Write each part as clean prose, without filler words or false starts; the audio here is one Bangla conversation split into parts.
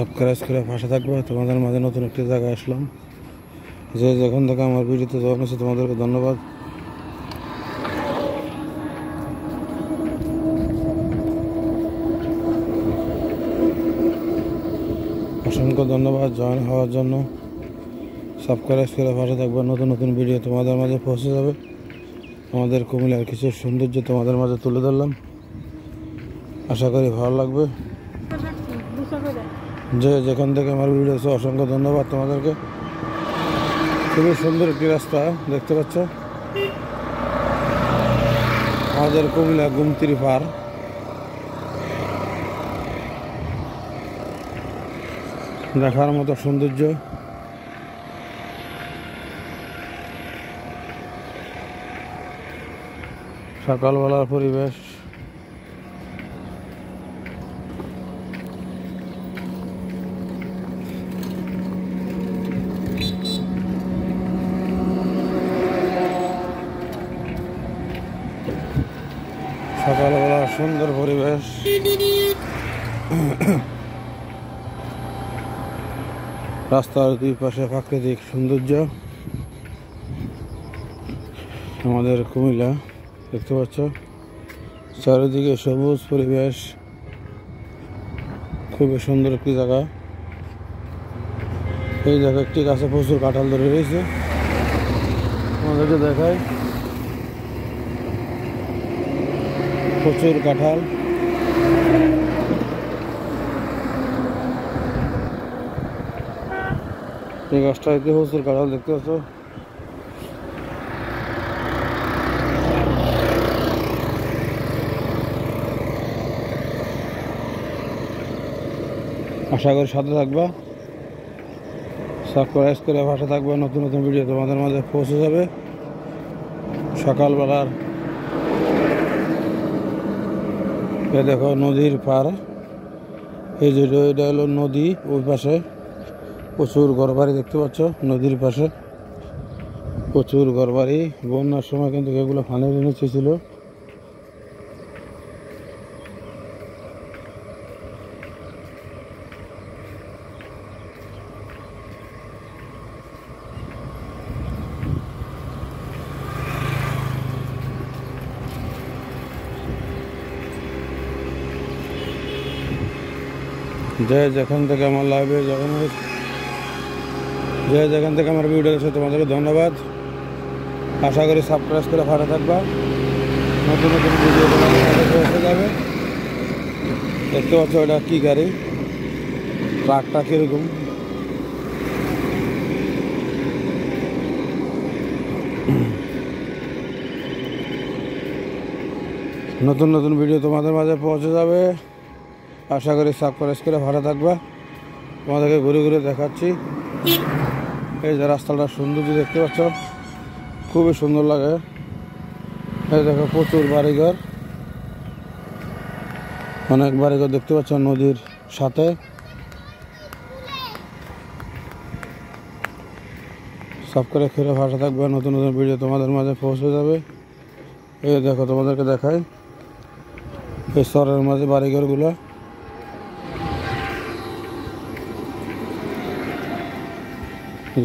সাবস্ক্রাইব করে পাশে থাকবে। তোমাদের মাঝে নতুন একটি জায়গায় আসলাম। যে যেখান থেকে আমার ভিডিওতে জয়েন হয়েছে তোমাদেরকে ধন্যবাদ। অসংখ্য ধন্যবাদ জয়েন হওয়ার জন্য। সাবস্ক্রাইব করে পাশে থাকবে, নতুন নতুন ভিডিও তোমাদের মাঝে পৌঁছে যাবে। আমাদের কুমিল্লার কিছু সৌন্দর্য তোমাদের মাঝে তুলে ধরলাম, আশা করি ভালো লাগবে। যে যেখান থেকে আমার ভিডিও আছে অসংখ্য ধন্যবাদ তোমাদেরকে। খুবই সুন্দর একটি রাস্তা দেখতে পাচ্ছ, আমাদের কুমিল্লা গুমতির পার। দেখার মতো সৌন্দর্য। সকালবেলার পরিবেশ, সকালবেলার সুন্দর পরিবেশ। রাস্তার দুই পাশে প্রাকৃতিক সৌন্দর্য। আমাদের কুমিল্লা দেখতে পাচ্ছ, চারিদিকে সবুজ পরিবেশ, খুবই সুন্দর একটি জায়গা। এই জায়গা একটি গাছে প্রচুর কাঁঠাল ধরে রয়েছে, আমাদেরকে দেখায় প্রচুর কাঁঠাল। এই গাছটাতে প্রচুর কাঁঠাল দেখতে পাচ্ছ। আশা করি সাথে থাকবা, সাবস্ক্রাইব করে পাশে থাকবে, নতুন নতুন ভিডিও তোমাদের মাঝে পৌঁছে যাবে। সকালবেলার এ দেখো নদীর পার, এই যে এটা হলো নদী। ওই পাশে প্রচুর ঘরবাড়ি দেখতে পাচ্ছ, নদীর পাশে প্রচুর ঘরবাড়ি। বন্যার সময় কিন্তু এগুলো পানির নিচে ছিল। যে যেখান থেকে আমার লাইভে যেখান থেকে আমার ভিডিও দেখছো তোমাদেরকে ধন্যবাদ। আশা করি সাবস্ক্রাইব করে ভালো থাকবা, নতুন নতুন ভিডিও তোমাদের মাঝে পৌঁছে যাবে। দেখতে পাচ্ছ এটা কি গাড়ি, ট্রাকটা কিরকম। নতুন নতুন ভিডিও তোমাদের মাঝে পৌঁছে যাবে, আশা করি সাবস্ক্রাইব করে ভালো থাকবা। তোমাদেরকে ঘুরে ঘুরে দেখাচ্ছি। এই যে রাস্তাটা সৌন্দর্য দেখতে পাচ্ছ, খুবই সুন্দর লাগে। এই দেখো প্রচুর বাড়িঘর, অনেক বাড়িঘর দেখতে পাচ্ছ নদীর সাথে। সাবস্ক্রাইব করে ভালো থাকবে, নতুন নতুন ভিডিও তোমাদের মাঝে পৌঁছে যাবে। এই দেখো তোমাদেরকে দেখাই এই শহরের মাঝে বাড়িঘরগুলো।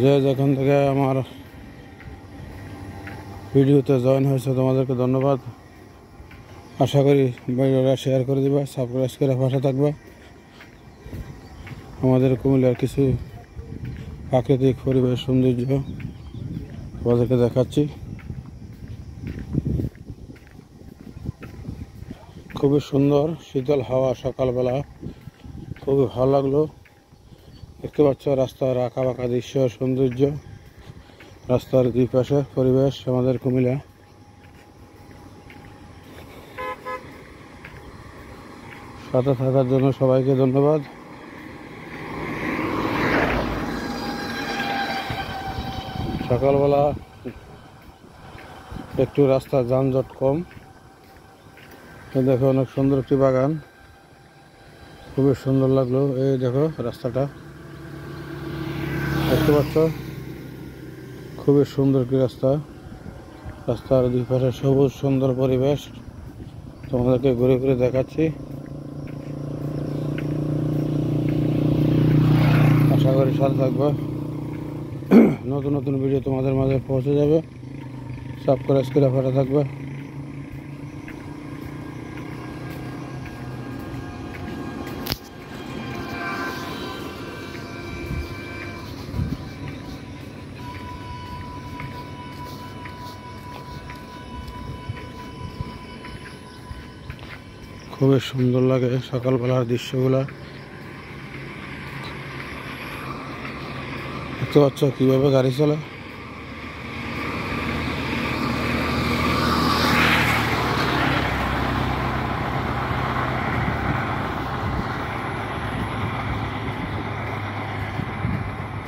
যে যেখান থেকে আমার ভিডিওতে জয়েন হয়েছে তোমাদেরকে ধন্যবাদ। আশা করি ভিডিওটা শেয়ার করে দিবা, সাবস্ক্রাইব করে পাশে থাকবা। আমাদের কুমিল্লার কিছু প্রাকৃতিক পরিবেশ সৌন্দর্য তোমাদেরকে দেখাচ্ছি। খুবই সুন্দর শীতল হাওয়া, সকালবেলা খুবই ভালো লাগলো। দেখতে পাচ্ছ রাস্তার আঁকা বাঁকা দৃশ্য, সৌন্দর্য, রাস্তার দুই পাশে পরিবেশ আমাদের কুমিল্লা। সাথে থাকার জন্য সবাইকে ধন্যবাদ। সকালবেলা একটু রাস্তা যানজট কম। দেখো অনেক সুন্দর একটি বাগান, খুবই সুন্দর লাগলো। এই দেখো রাস্তাটা দেখতে পাচ্ছ, খুবই সুন্দর একটি রাস্তা। রাস্তার দুই পাশে সবুজ সুন্দর পরিবেশ তোমাদেরকে ঘুরে ঘুরে দেখাচ্ছি। সাথে থাকবা, নতুন নতুন ভিডিও তোমাদের মাঝে পৌঁছে যাবে। সাবস্ক্রাইব করে ভালো থাকবা। খুবই সুন্দর লাগে সকালবেলার দৃশ্যগুলা। দেখতে পাচ্ছ কিভাবে গাড়ি চলে।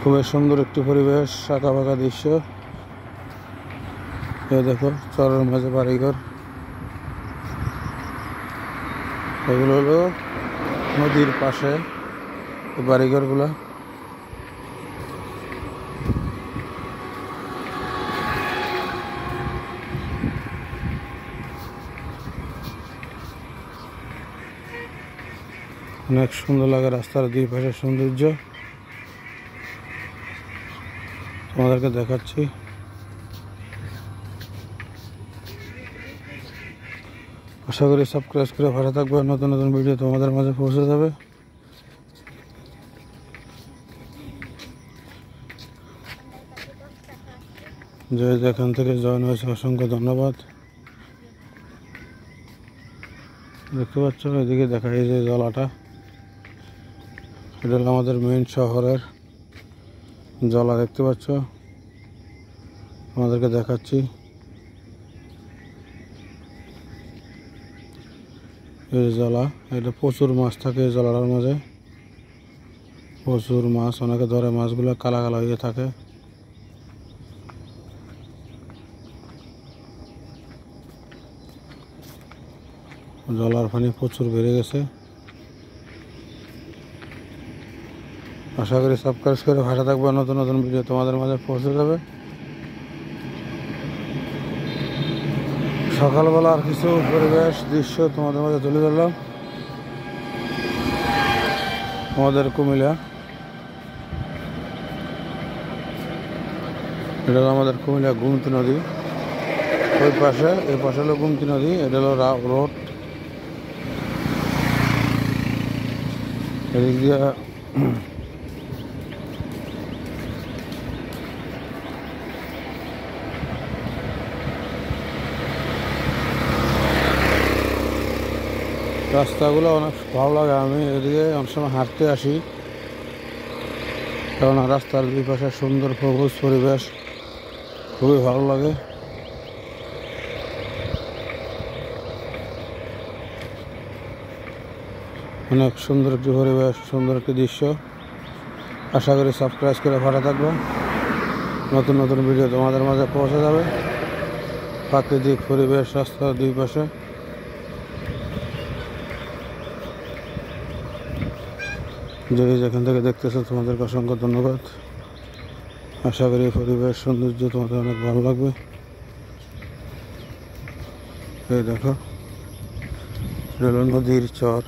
খুবই সুন্দর একটি পরিবেশ, আঁকা বাঁকা দৃশ্য। এই দেখো চরের মাঝে বাড়িঘর, এগুলো হলো নদীর পাশে বাড়িঘরগুলা। অনেক সুন্দর লাগে রাস্তার দুই পাশের সৌন্দর্য তোমাদেরকে দেখাচ্ছি। আশা করি সাবস্ক্রাইব করে ভালো থাকবে, নতুন নতুন ভিডিও তোমাদের মাঝে পৌঁছে যাবে। যে যেখান থেকে জয়েন হয়েছে অসংখ্য ধন্যবাদ। দেখতে পাচ্ছ এদিকে দেখা যায় যে জলাটা, এটা হলো আমাদের মেইন শহরের জলা। দেখতে পাচ্ছ আমাদেরকে দেখাচ্ছি। এই জলা, এটা প্রচুর মাছ থাকে এই জলার মাঝে, প্রচুর মাছ। অনেকে ধরে মাছগুলো কালা কালা হয়ে থাকে। জলার পানি প্রচুর বেড়ে গেছে। আশা করি সাবস্ক্রাইব করে ভাষা থাকবে, নতুন নতুন ভিডিও তোমাদের মাঝে পৌঁছে যাবে। সকালবেলা আর কিছু পরিবেশ দৃশ্য তোমাদের মাঝে তুলে ধরলাম। আমাদের কুমিল্লা, এটা হলো আমাদের কুমিল্লা গোমতী নদী। ওই পাশে, এই পাশে হলো গোমতী নদী, এটা হলো রোড। এদিক দিয়ে রাস্তাগুলো অনেক ভালো লাগে। আমি এদিকে অনেক সময় হাঁটতে আসি, কারণ রাস্তার দুই পাশে সুন্দর সবুজ পরিবেশ, খুবই ভালো লাগে। অনেক সুন্দর একটি পরিবেশ, সুন্দর একটি দৃশ্য। আশা করি সাবস্ক্রাইব করে ভালো থাকবে, নতুন নতুন ভিডিও তোমাদের মাঝে পৌঁছে যাবে। প্রাকৃতিক পরিবেশ রাস্তার দুই পাশে। যে যেখান থেকে দেখতেছো তোমাদেরকে অসংখ্য ধন্যবাদ। আশা করি পরিবেশ সৌন্দর্য তোমাদের অনেক ভালো লাগবে। এই দেখো রেল নদীর চর,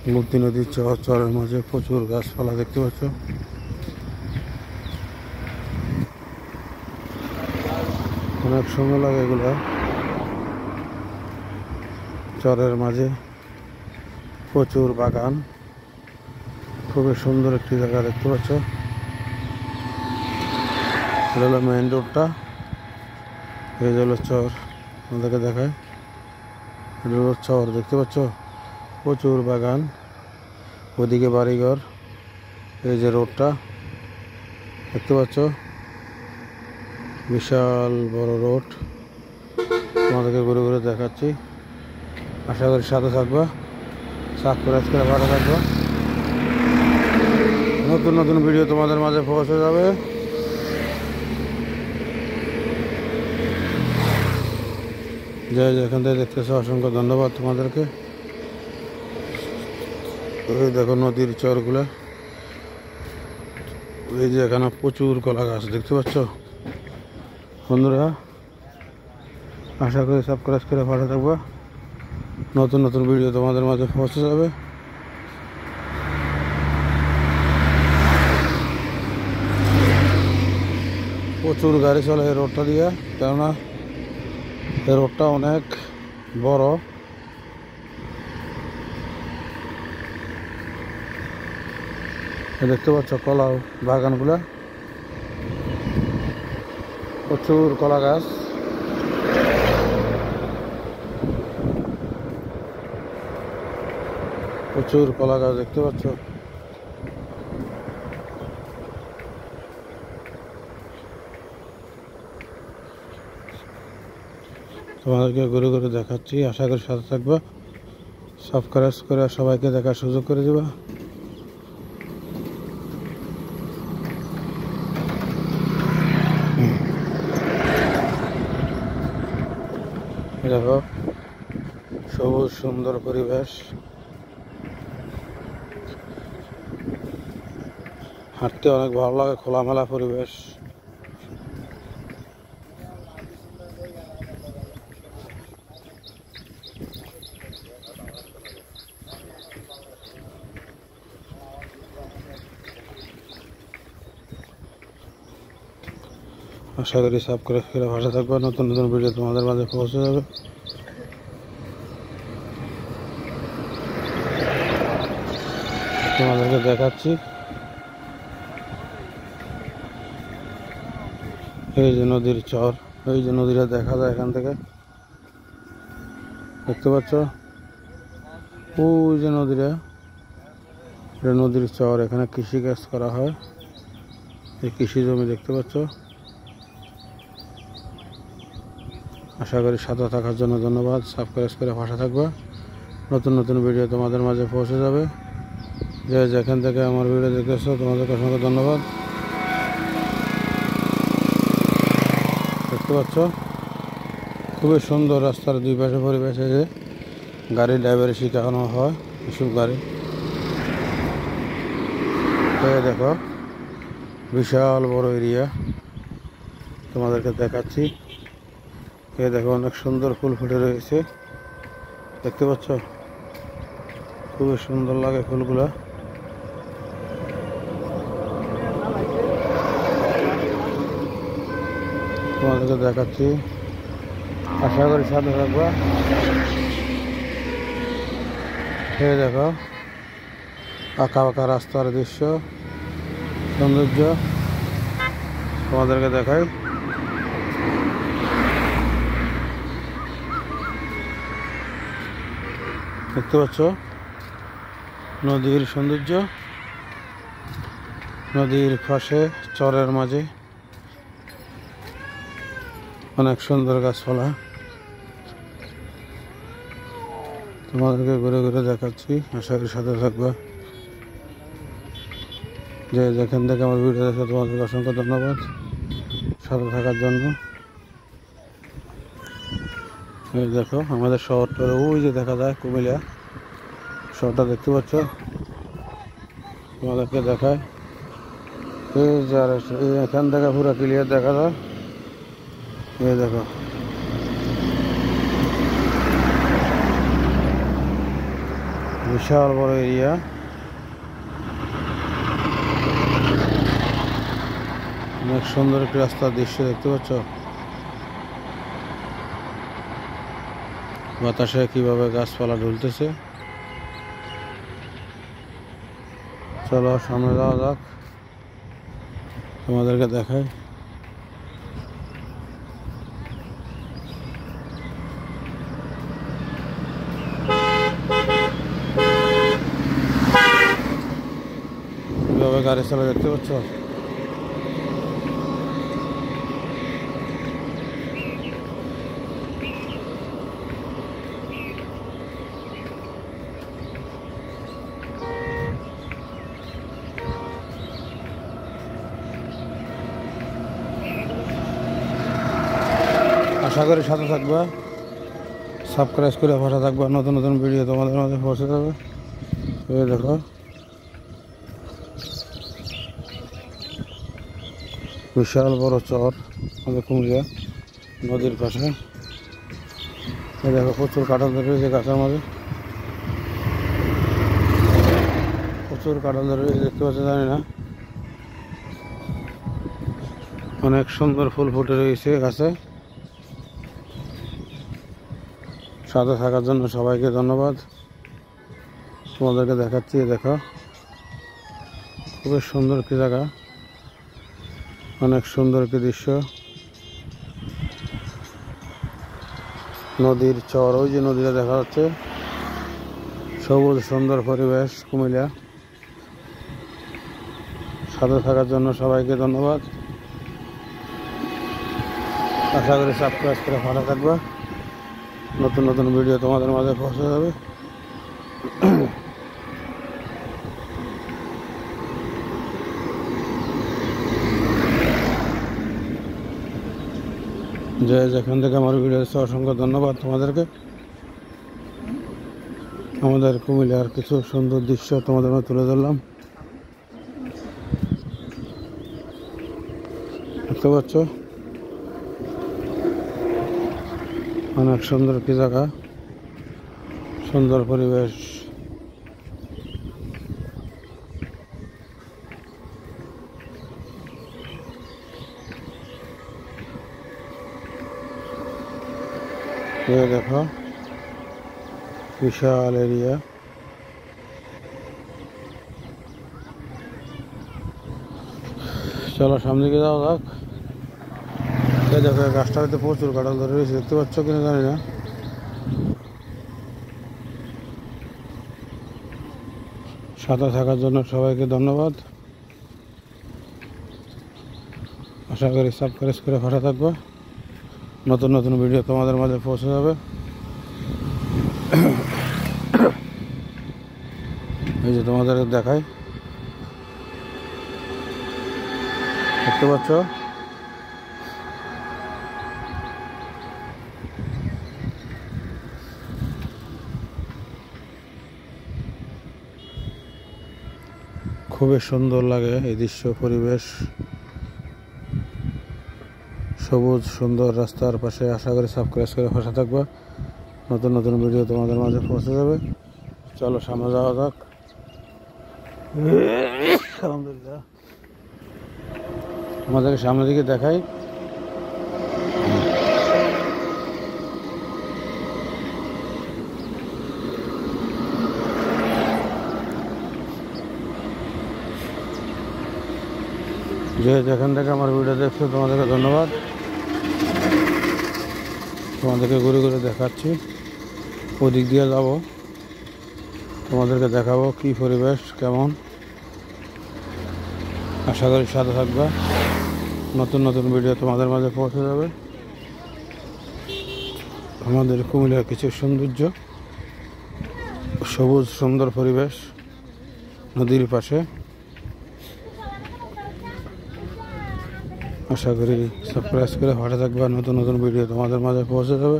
গোমতী নদীর চর। চরের মাঝে প্রচুর গাছপালা দেখতে পাচ্ছ। অনেক সুন্দর লাগে এগুলো। চরের মাঝে প্রচুর বাগান, খুবই সুন্দর একটি জায়গা দেখতে পাচ্ছ। এটা হলো মেইন রোডটা, এই হলো চর। আমাদেরকে দেখায় এটা হলো চর, দেখতে পাচ্ছ প্রচুর বাগান, ওদিকে বাড়িঘর। এই যে রোডটা দেখতে পাচ্ছ, বিশাল বড় রোড। তোমাদেরকে ঘুরে ঘুরে দেখাচ্ছি। আশা করি সাথে থাকবা, সাবস্ক্রাইব করে ভালো থাকবা, নতুন নতুন ভিডিও তোমাদের মাঝে পৌঁছে যাবে। যে যেখান থেকে দেখতেছো অসংখ্য ধন্যবাদ তোমাদেরকে। ওই দেখো নদীর চরগুলা, এই যে এখানে প্রচুর কলা গাছ দেখতে পাচ্ছ। বন্ধুরা আশা করি সাবস্ক্রাইব করে ভালো থাকবা, নতুন নতুন ভিডিও তোমাদের মাঝে পৌঁছে যাবে। প্রচুর গাড়ি চলে এই রোডটা দিয়ে, কেননা এই রোডটা অনেক বড়। দেখতে পাচ্ছ কলা বাগানগুলা, প্রচুর কলা গাছ। প্রচুর কলা গাছ দেখতে পাচ্ছ। তোমাদেরকে ঘুরে ঘুরে দেখাচ্ছি, আশা করি সাথে থাকবা, সাবস্ক্রাইব করে সবাইকে দেখার সুযোগ করে দিবা। দেখো সবুজ সুন্দর পরিবেশ, হাঁটতে অনেক ভালো লাগে, খোলামেলা পরিবেশ। আশা করি সাবস্ক্রাইব করে ভাষা থাকবে, নতুন নতুন ভিডিও তোমাদের মাঝে পৌঁছে যাবে। তোমাদেরকে দেখাচ্ছি এই যে নদীর চর, এই যে নদীটা দেখা যায় এখান থেকে, দেখতে পাচ্ছ ওই যে নদীটা, এটা নদীর চর। এখানে কৃষিকাজ করা হয়, এই কৃষি জমি দেখতে পাচ্ছ। আশা করি সাথে থাকার জন্য ধন্যবাদ, সাবস্ক্রাইব করে ভাষা থাকবে, নতুন নতুন ভিডিও তোমাদের মাঝে পৌঁছে যাবে। যে যেখান থেকে আমার ভিডিও দেখতেছো তোমাদেরকে অসংখ্য ধন্যবাদ। দেখতে পাচ্ছ খুবই সুন্দর রাস্তার দুই পাশে পরিবেশ, যে গাড়ি ড্রাইভারে শেখানো হয় এসব গাড়ি। দেখো বিশাল বড় এরিয়া তোমাদেরকে দেখাচ্ছি। দেখো অনেক সুন্দর ফুল ফুটে রয়েছে, দেখতে পাচ্ছ খুবই সুন্দর লাগে ফুলগুলা। তোমাদেরকে দেখাচ্ছি, আশা করি সাথে থাকবা। দেখো আঁকা বাঁকা রাস্তার দৃশ্য, সৌন্দর্য তোমাদেরকে দেখাই। দেখতে পাচ্ছ নদীর সৌন্দর্য, নদীর পাশে চরের মাঝে অনেক সুন্দর গাছপালা। তোমাদেরকে ঘুরে ঘুরে দেখাচ্ছি, আশা করি সাথে থাকবা। যে যেখান থেকে আমার ভিডিও দেখে তোমাদেরকে অসংখ্য ধন্যবাদ সাথে থাকার জন্য। এই দেখো আমাদের শহরটা ওই যে দেখা যায়, কুমিল্লা শহরটা দেখতে পাচ্ছ। তোমাদেরকে দেখায় এই যার এখান থেকে পুরো ক্লিয়ার দেখা যায়। এই দেখো বিশাল বড় এরিয়া, অনেক সুন্দর একটি রাস্তার দৃশ্য দেখতে পাচ্ছ। বাতাসে কিভাবে গাছপালা ঝুলতেছে। চলো সামনে যাওয়া যাক, তোমাদেরকে দেখাই। কিভাবে গাড়ি চালা দেখতে পাচ্ছ। আশা করি সাথে থাকবা, সাবস্ক্রাইব করে ভাষা থাকবা, নতুন নতুন ভিডিও তোমাদের মাঝে পৌঁছে যাবে। এই দেখো বিশাল বড় চর আমাদের কুমিল্লা নদীর পাশে। এই দেখো প্রচুর কাঁঠাল ধরে রয়েছে গাছের মাঝে, প্রচুর কাঁঠাল ধরে রয়েছে দেখতে পাচ্ছি, জানি না অনেক সুন্দর ফুল ফুটে রয়েছে গাছে। সাথে থাকার জন্য সবাইকে ধন্যবাদ। তোমাদেরকে দেখাচ্ছি, দেখো খুবই সুন্দর একটি জায়গা, অনেক সুন্দর একটি দৃশ্য। নদীর চর, ওই যে নদীটা দেখা যাচ্ছে, সবুজ সুন্দর পরিবেশ কুমিল্লা। সাথে থাকার জন্য সবাইকে ধন্যবাদ। আশা করি সাবস্ক্রাইব করে ভালো থাকবে, নতুন নতুন ভিডিও তোমাদের মাঝে পৌঁছে যাবে। যে যেখান থেকে আমার ভিডিও দেখছো অসংখ্য ধন্যবাদ তোমাদেরকে। আমাদের কুমিল্লার কিছু সুন্দর দৃশ্য তোমাদের মধ্যে তুলে ধরলাম। দেখতে পাচ্ছ অনেক সুন্দর একটি জায়গা, সুন্দর পরিবেশ। দেখো বিশাল এরিয়া। চলো সামনে দিকে যাওয়া যাক। দেখো গাছটার ভিতরে প্রচুর কাঁঠাল ধরে রয়েছে, দেখতে পাচ্ছ কিনা জানি না। সাথে থাকার জন্য সবাইকে ধন্যবাদ। আশা করি সাবস্ক্রাইব করে ভালো থাকবে, নতুন নতুন ভিডিও তোমাদের মাঝে পৌঁছে যাবে। এই যে তোমাদের দেখাই, দেখতে পাচ্ছ খুবই সুন্দর লাগে এই দৃশ্য, পরিবেশ সবুজ সুন্দর রাস্তার পাশে। আশা করি সাবস্ক্রাইব করে ভাষা থাকবে, নতুন নতুন ভিডিও তোমাদের মাঝে পৌঁছে যাবে। চলো সামনে যাওয়া যাক। আলহামদুলিল্লাহ, আমাদেরকে সামনের দিকে দেখাই। যে যেখান থেকে আমার ভিডিও দেখছো তোমাদেরকে ধন্যবাদ। তোমাদেরকে ঘুরে ঘুরে দেখাচ্ছি, ওদিক দিয়ে যাবো, তোমাদেরকে দেখাবো কি পরিবেশ কেমন। আশা করি সাথে থাকবে, নতুন নতুন ভিডিও তোমাদের মাঝে পৌঁছে যাবে। আমাদের কুমিল্লার কিছু সৌন্দর্য, সবুজ সুন্দর পরিবেশ নদীর পাশে। আশা করি সাবস্ক্রাইব করে ভালো থাকবে, নতুন নতুন ভিডিও তোমাদের মাঝে পৌঁছে যাবে।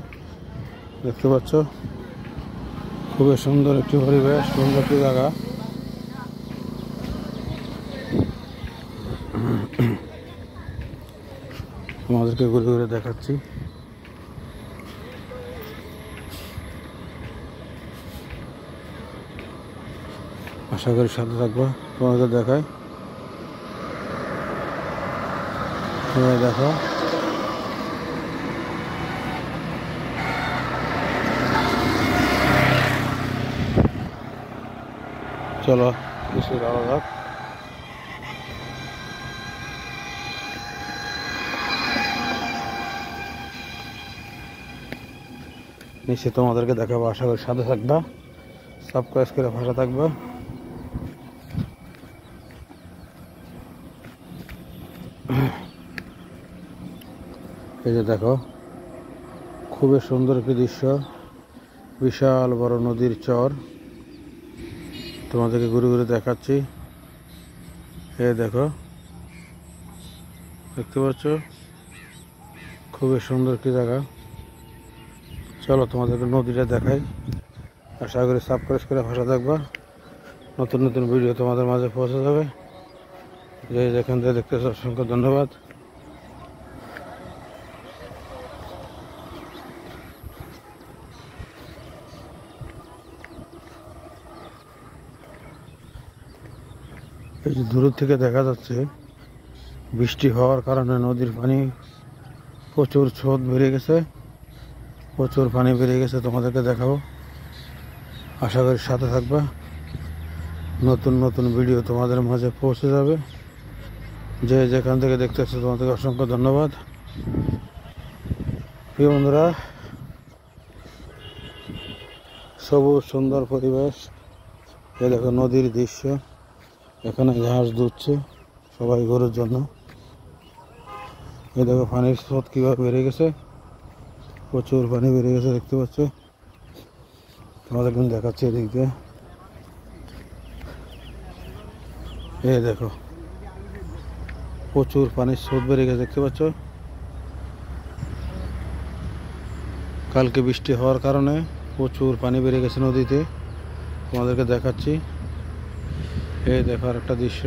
দেখতে পাচ্ছ খুবই সুন্দর একটি পরিবেশ, সুন্দর একটি জায়গা। আমাদেরকে ঘুরে ঘুরে দেখাচ্ছি। আশা করি সাথে থাকবে, তোমাদের দেখায়। দেখো চলো কিছু যাওয়া যাক। নিশ্চয়ই তোমাদেরকে দেখাবো, আশা করি সাথে থাকবা, সাবস্ক্রাইব করে ভাষা থাকবে। এই যে দেখো খুবই সুন্দর একটি দৃশ্য, বিশাল বড় নদীর চর, তোমাদেরকে ঘুরে ঘুরে দেখাচ্ছি। এই দেখো, দেখতে পাচ্ছ খুবই সুন্দর একটি জায়গা। চলো তোমাদেরকে নদীটা দেখাই। আশা করি সাবস্ক্রাইব করে ভাষা থাকবা, নতুন নতুন ভিডিও তোমাদের মাঝে পৌঁছে যাবে। যে যেখান থেকে দেখতেছ অসংখ্য ধন্যবাদ। এই যে দূর থেকে দেখা যাচ্ছে বৃষ্টি হওয়ার কারণে নদীর পানি প্রচুর স্রোত বেড়ে গেছে, প্রচুর পানি বেড়ে গেছে। তোমাদেরকে দেখাবো, আশা করি সাথে থাকবা। নতুন নতুন ভিডিও তোমাদের মাঝে পৌঁছে যাবে। যে যেখান থেকে দেখতেছো তোমাদেরকে অসংখ্য ধন্যবাদ। প্রিয় বন্ধুরা, সবুজ সুন্দর পরিবেশ। এ দেখো নদীর দৃশ্য, এখানে ঘাস দুচ্ছে সবাই গরুর জন্য। এ দেখো পানির স্রোত কীভাবে বেড়ে গেছে, প্রচুর পানি বেড়ে গেছে দেখতে পাচ্ছ। তোমাদের কিন্তু দেখাচ্ছি এদিক দিয়ে। এই দেখো প্রচুর পানির স্রোত বেড়ে গেছে দেখতে পাচ্ছ। কালকে বৃষ্টি হওয়ার কারণে প্রচুর পানি বেড়ে গেছে নদীতে, তোমাদেরকে দেখাচ্ছি। এই দেখার একটা দৃশ্য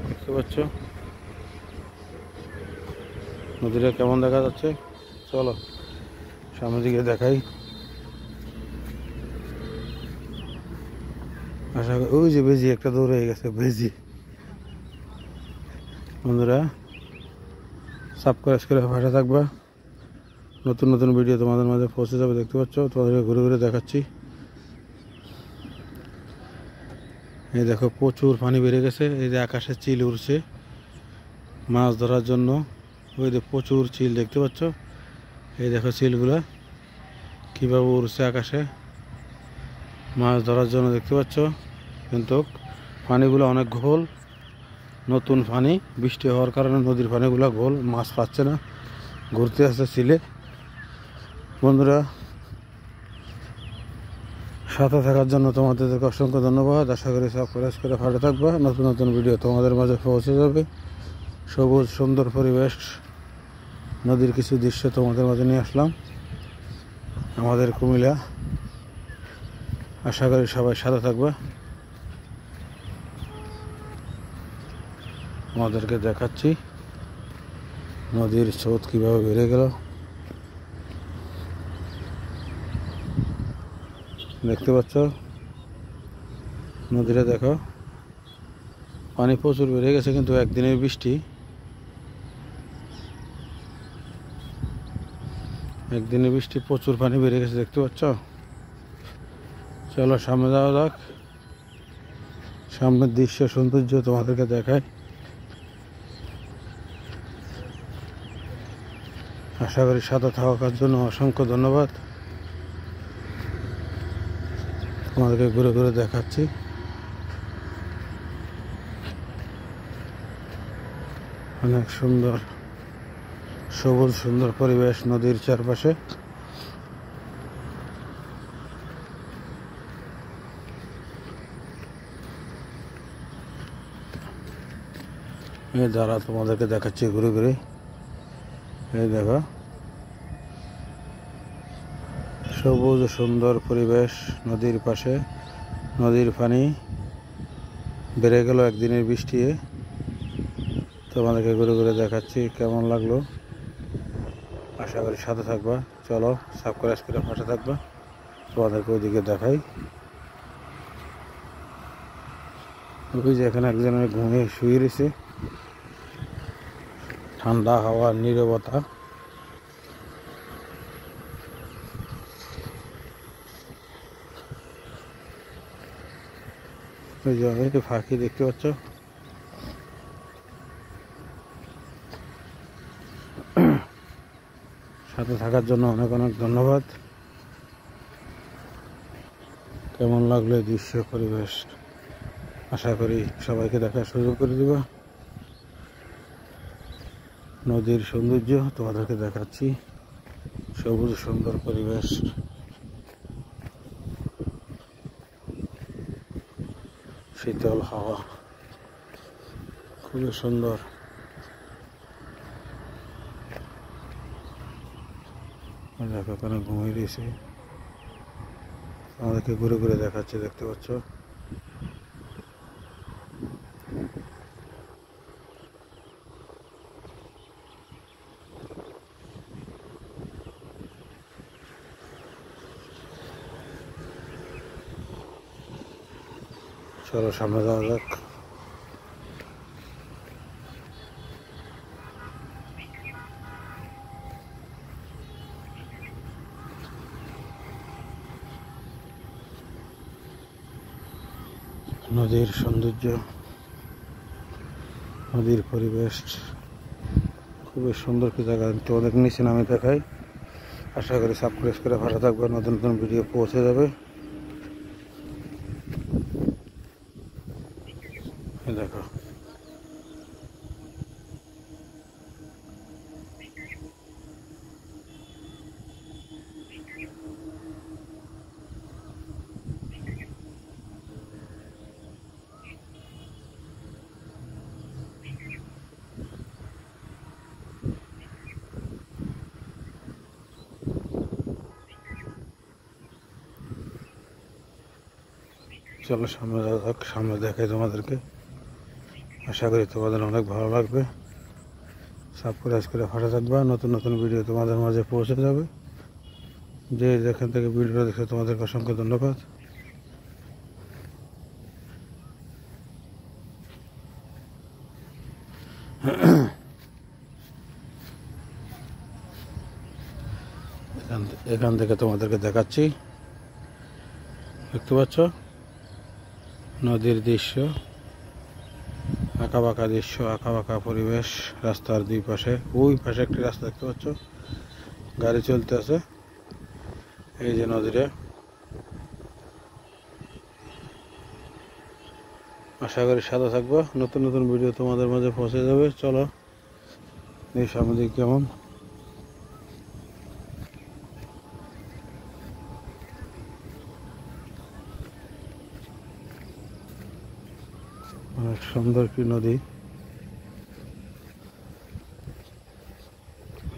দেখতে পাচ্ছ, নদীটা কেমন দেখা যাচ্ছে। চলো সামনের দিকে দেখাই। আশা করি ওই যে বেজি একটা দৌড়ে গেছে, বেজি। বন্ধুরা সাবস্ক্রাইব করে পাশে থাকবা, নতুন নতুন ভিডিও তোমাদের মাঝে পৌঁছে যাবে দেখতে পাচ্ছ। তোমাদেরকে ঘুরে ঘুরে দেখাচ্ছি। এই দেখো প্রচুর পানি বেড়ে গেছে। এই যে আকাশে চিল উড়ছে মাছ ধরার জন্য, ওই যে প্রচুর চিল দেখতে পাচ্ছ। এই দেখো চিলগুলা কীভাবে উড়ছে আকাশে মাছ ধরার জন্য দেখতে পাচ্ছ। কিন্তু পানিগুলো অনেক ঘোল, নতুন পানি, বৃষ্টি হওয়ার কারণে নদীর পানিগুলো ঘোল, মাছ পাচ্ছে না, ঘুরতে আসছে চিলে। বন্ধুরা সাথে থাকার জন্য তোমাদেরকে অসংখ্য ধন্যবাদ। আশা করি সাবস্ক্রাইব করে ভালো থাকবা, নতুন নতুন ভিডিও তোমাদের মাঝে পৌঁছে যাবে। সবুজ সুন্দর পরিবেশ, নদীর কিছু দৃশ্য তোমাদের মাঝে নিয়ে আসলাম আমাদের কুমিল্লা। আশা করি সবাই সাথে থাকবা। আমাদেরকে দেখাচ্ছি নদীর স্রোত কীভাবে বেড়ে গেল দেখতে পাচ্ছ। নদীটা দেখো পানি প্রচুর বেড়ে গেছে, কিন্তু একদিনের বৃষ্টি, একদিনের বৃষ্টি প্রচুর পানি বেড়ে গেছে দেখতে পাচ্ছ। চলো সামনে যাওয়া যাক, সামনের দৃশ্য সৌন্দর্য তোমাদেরকে দেখায়। আশা করি সাথে থাকার জন্য অসংখ্য ধন্যবাদ। তোমাদেরকে ঘুরে ঘুরে দেখাচ্ছি। অনেক সুন্দর সবুজ সুন্দর পরিবেশ নদীর চারপাশে। এই দ্বারা তোমাদেরকে দেখাচ্ছি ঘুরে ঘুরে। এই দেখো সবুজ সুন্দর পরিবেশ নদীর পাশে, নদীর পানি বেড়ে গেল একদিনের বৃষ্টি। তোমাদেরকে ঘুরে ঘুরে দেখাচ্ছি, কেমন লাগলো আশা করি সাথে থাকবা। চলো সাবস্ক্রাইব করে পাশে থাকবা, তোমাদেরকে ওইদিকে দেখাই। ওই যে এখানে একজনের ঘুমিয়ে শুয়ে রয়েছে, ঠান্ডা হাওয়া, নীরবতা। ওই যে ফাঁকি দেখতে পাচ্ছ। সাথে থাকার জন্য অনেক অনেক ধন্যবাদ। কেমন লাগলো দৃশ্য পরিবেশ, আশা করি সবাইকে দেখার সুযোগ করে দিবা। নদীর সৌন্দর্য তোমাদেরকে দেখাচ্ছি, সবুজ সুন্দর পরিবেশ, শীতল হাওয়া, খুবই সুন্দর। দেখো ওখানে ঘুমিয়ে রয়েছে, আমাদেরকে ঘুরে ঘুরে দেখাচ্ছে দেখতে পাচ্ছ। চলো সামনে যাওয়া যাক। নদীর সৌন্দর্য, নদীর পরিবেশ খুবই সুন্দর কি জায়গা। তোমাদের নিচে নামে দেখাই। আশা করি সাবস্ক্রাইব করে ভালো থাকবে, নতুন নতুন ভিডিও পৌঁছে যাবে। দেখো চলো সামনে যাওয়া যাক, সামনে দেখাই তোমাদেরকে। আশা করি তোমাদের অনেক ভালো লাগবে। সাবস্ক্রাইব করে ভালো থাকবে, নতুন নতুন ভিডিও তোমাদের মাঝে পৌঁছে যাবে। যে যেখান থেকে ভিডিও দেখে তোমাদেরকে অসংখ্য ধন্যবাদ। এখান থেকে তোমাদেরকে দেখাচ্ছি, দেখতে পাচ্ছ নদীর দৃশ্য, আঁকা বাঁকা দৃশ্য, আঁকা বাঁকা পরিবেশ। রাস্তার দুই পাশে, ওই পাশে একটি রাস্তা দেখতে পাচ্ছ, গাড়ি চলতে আছে। এই যে নদীরে, আশা করি সাথে থাকবো, নতুন নতুন ভিডিও তোমাদের মাঝে পৌঁছে যাবে। চলো এই সামনে দিকে কেমন অনেক সুন্দর কি নদী।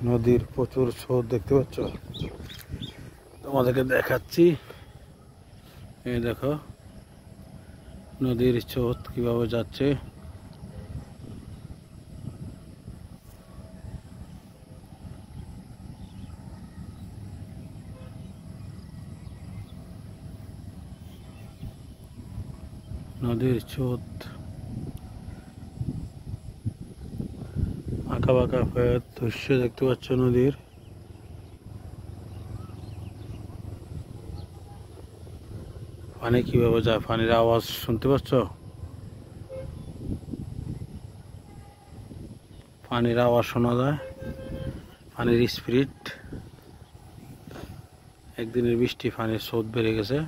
নদীর প্রচুর স্রোত দেখতে পাচ্ছ, তোমাদেরকে দেখাচ্ছি। এই দেখো নদীর স্রোত কিভাবে যাচ্ছে। নদীর স্রোত আঁকা বাঁকা দৃশ্য দেখতে পাচ্ছ নদীর। পানি কিভাবে যায়, পানির আওয়াজ শুনতে পাচ্ছ, পানির আওয়াজ শোনা যায়, পানির স্পিড। একদিনের বৃষ্টি পানির স্রোত বেড়ে গেছে।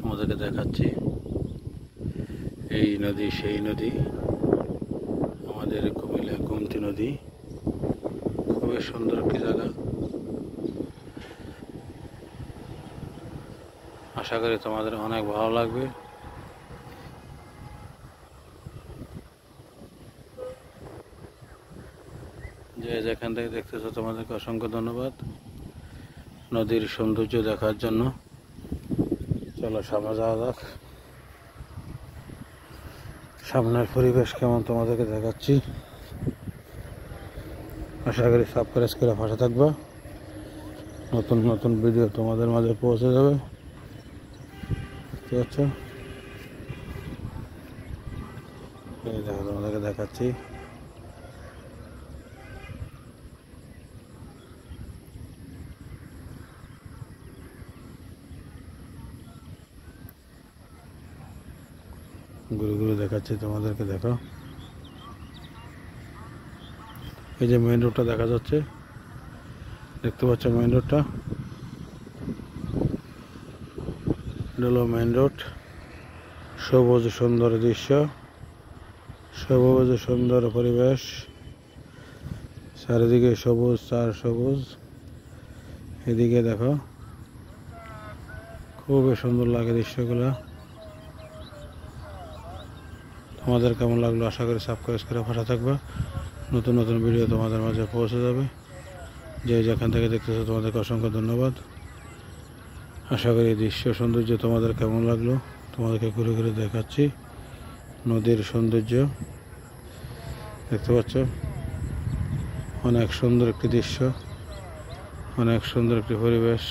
আমাদেরকে দেখাচ্ছি এই নদী সেই নদী, আমাদের কুমিল্লা গোমতী নদী। খুবই সুন্দর একটি জায়গা। আশা করি তোমাদের অনেক ভালো লাগবে। যে যেখান থেকে দেখতেছো তোমাদেরকে অসংখ্য ধন্যবাদ নদীর সৌন্দর্য দেখার জন্য। চলো সামনে যাওয়া যাক, সামনের পরিবেশ কেমন তোমাদেরকে দেখাচ্ছি। আশা করি সাবস্ক্রাইব করে পাশে থাকবা, নতুন নতুন ভিডিও তোমাদের মাঝে পৌঁছে যাবে। ঠিক আছে, এই দেখো তোমাদেরকে দেখাচ্ছি। ঘুরে ঘুরে দেখাচ্ছি তোমাদেরকে, দেখো এই যে মেইন রোডটা দেখা যাচ্ছে, দেখতে পাচ্ছ মেইন রোডটা, এটা হলো মেইন রোড। সবুজ সুন্দর দৃশ্য, সবুজ সুন্দর পরিবেশ, চারিদিকে সবুজ আর সবুজ। এদিকে দেখো খুবই সুন্দর লাগে দৃশ্যগুলো। তোমাদের কেমন লাগলো আশা করি সাবস্ক্রাইব করে পাশে থাকবে, নতুন নতুন ভিডিও তোমাদের মাঝে পৌঁছে যাবে। যে যেখান থেকে দেখতেছো তোমাদেরকে অসংখ্য ধন্যবাদ। আশা করি দৃশ্য সৌন্দর্য তোমাদের কেমন লাগলো, তোমাদেরকে ঘুরে ঘুরে দেখাচ্ছি নদীর সৌন্দর্য। দেখতে পাচ্ছ অনেক সুন্দর একটি দৃশ্য, অনেক সুন্দর একটি পরিবেশ।